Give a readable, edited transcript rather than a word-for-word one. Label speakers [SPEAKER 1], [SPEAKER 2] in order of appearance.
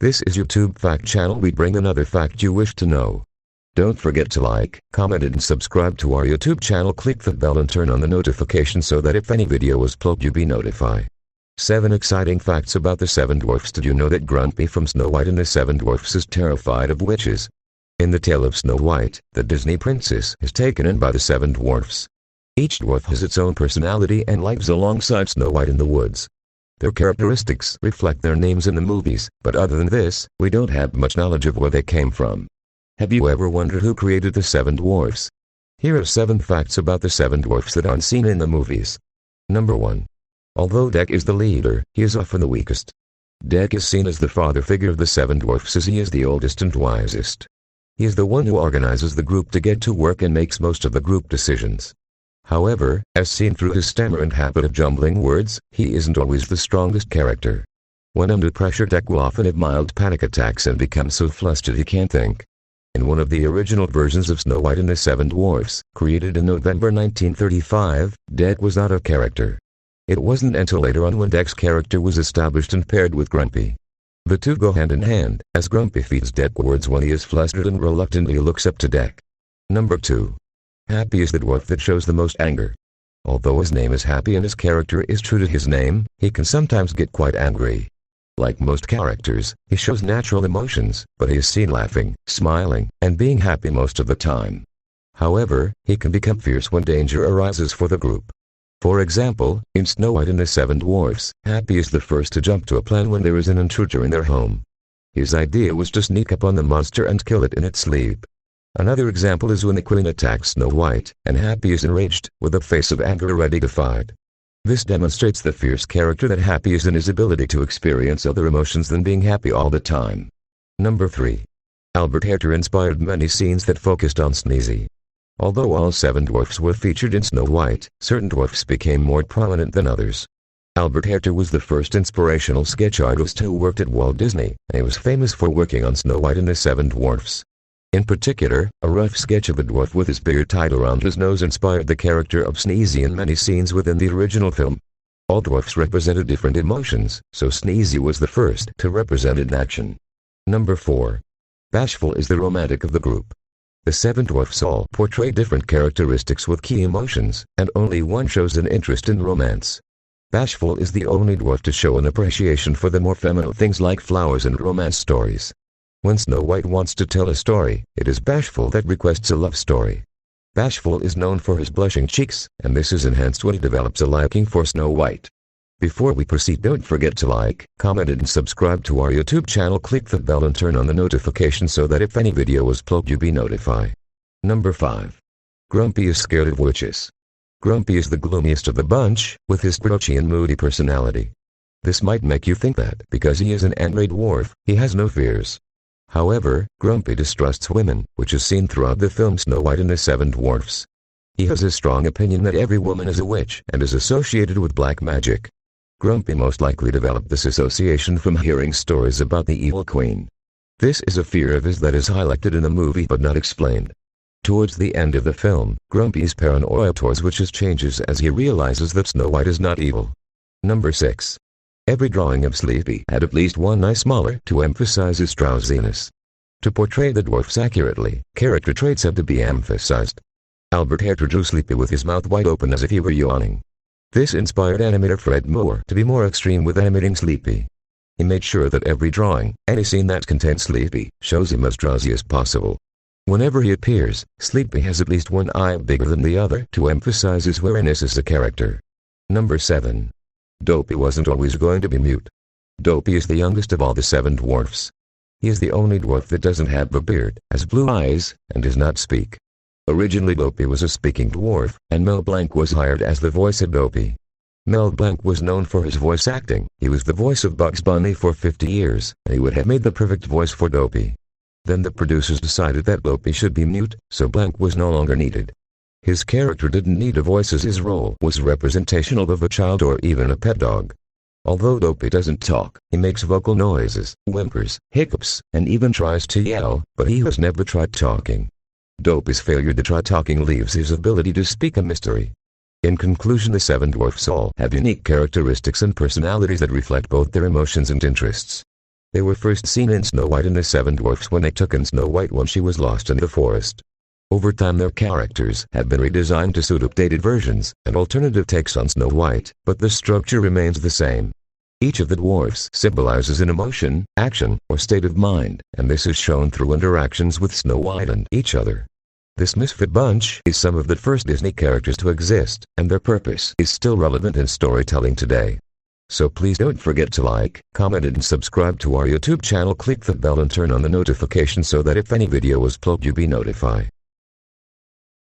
[SPEAKER 1] This is YouTube Fact Channel. We bring another fact you wish to know. Don't forget to like, comment and subscribe to our YouTube channel. Click the bell and turn on the notification so that if any video is uploaded you be notified. 7 exciting facts about the 7 dwarfs. Did you know that Grumpy from Snow White and the 7 dwarfs is terrified of witches? In the tale of Snow White, the Disney princess is taken in by the 7 dwarfs. Each dwarf has its own personality and lives alongside Snow White in the woods. Their characteristics reflect their names in the movies, but other than this, we don't have much knowledge of where they came from. Have you ever wondered who created the 7 dwarfs? Here are 7 facts about the 7 dwarfs that aren't seen in the movies. Number 1. Although Deck is the leader, he is often the weakest. Deck is seen as the father figure of the 7 dwarfs as he is the oldest and wisest. He is the one who organizes the group to get to work and makes most of the group decisions. However, as seen through his stammer and habit of jumbling words, he isn't always the strongest character. When under pressure, Deck will often have mild panic attacks and become so flustered he can't think. In one of the original versions of Snow White and the 7 Dwarfs, created in November 1935, Deck was not a character. It wasn't until later on when Deck's character was established and paired with Grumpy. The two go hand in hand, as Grumpy feeds Deck words when he is flustered and reluctantly looks up to Deck. Number 2. Happy is the dwarf that shows the most anger. Although his name is Happy and his character is true to his name, he can sometimes get quite angry. Like most characters, he shows natural emotions, but he is seen laughing, smiling, and being happy most of the time. However, he can become fierce when danger arises for the group. For example, in Snow White and the 7 Dwarfs, Happy is the first to jump to a plan when there is an intruder in their home. His idea was to sneak up on the monster and kill it in its sleep. Another example is when the Queen attacks Snow White, and Happy is enraged, with a face of anger ready to fight. This demonstrates the fierce character that Happy is in his ability to experience other emotions than being happy all the time. Number 3. Albert Herter inspired many scenes that focused on Sneezy. Although all 7 dwarfs were featured in Snow White, certain dwarfs became more prominent than others. Albert Herter was the first inspirational sketch artist who worked at Walt Disney, and he was famous for working on Snow White and the 7 dwarfs. In particular, a rough sketch of a dwarf with his beard tied around his nose inspired the character of Sneezy in many scenes within the original film. All dwarfs represented different emotions, so Sneezy was the first to represent in action. Number 4. Bashful is the romantic of the group. The 7 dwarfs all portray different characteristics with key emotions, and only one shows an interest in romance. Bashful is the only dwarf to show an appreciation for the more feminine things like flowers and romance stories. When Snow White wants to tell a story, it is Bashful that requests a love story. Bashful is known for his blushing cheeks, and this is enhanced when he develops a liking for Snow White. Before we proceed, don't forget to like, comment and subscribe to our YouTube channel. Click the bell and turn on the notification so that if any video is uploaded you be notified. Number 5. Grumpy is scared of witches. Grumpy is the gloomiest of the bunch, with his grouchy and moody personality. This might make you think that because he is an angry dwarf, he has no fears. However, Grumpy distrusts women, which is seen throughout the film Snow White and the 7 Dwarfs. He has a strong opinion that every woman is a witch and is associated with black magic. Grumpy most likely developed this association from hearing stories about the evil queen. This is a fear of his that is highlighted in the movie but not explained. Towards the end of the film, Grumpy's paranoia towards witches changes as he realizes that Snow White is not evil. Number 6. Every drawing of Sleepy had at least one eye smaller to emphasize his drowsiness. To portray the dwarfs accurately, character traits had to be emphasized. Albert Herter drew Sleepy with his mouth wide open as if he were yawning. This inspired animator Fred Moore to be more extreme with animating Sleepy. He made sure that every drawing, any scene that contains Sleepy, shows him as drowsy as possible. Whenever he appears, Sleepy has at least one eye bigger than the other to emphasize his wariness as a character. Number 7. Dopey wasn't always going to be mute. Dopey is the youngest of all the 7 dwarfs. He is the only dwarf that doesn't have a beard, has blue eyes, and does not speak. Originally Dopey was a speaking dwarf, and Mel Blanc was hired as the voice of Dopey. Mel Blanc was known for his voice acting. He was the voice of Bugs Bunny for 50 years, and he would have made the perfect voice for Dopey. Then the producers decided that Dopey should be mute, so Blanc was no longer needed. His character didn't need a voice as his role was representational of a child or even a pet dog. Although Dopey doesn't talk, he makes vocal noises, whimpers, hiccups, and even tries to yell, but he has never tried talking. Dopey's failure to try talking leaves his ability to speak a mystery. In conclusion, the 7 dwarfs all have unique characteristics and personalities that reflect both their emotions and interests. They were first seen in Snow White and the Seven Dwarfs when they took in Snow White when she was lost in the forest. Over time their characters have been redesigned to suit updated versions and alternative takes on Snow White, but the structure remains the same. Each of the dwarfs symbolizes an emotion, action, or state of mind, and this is shown through interactions with Snow White and each other. This misfit bunch is some of the first Disney characters to exist, and their purpose is still relevant in storytelling today. So please don't forget to like, comment and subscribe to our YouTube channel. Click the bell and turn on the notification so that if any video is uploaded you be notified.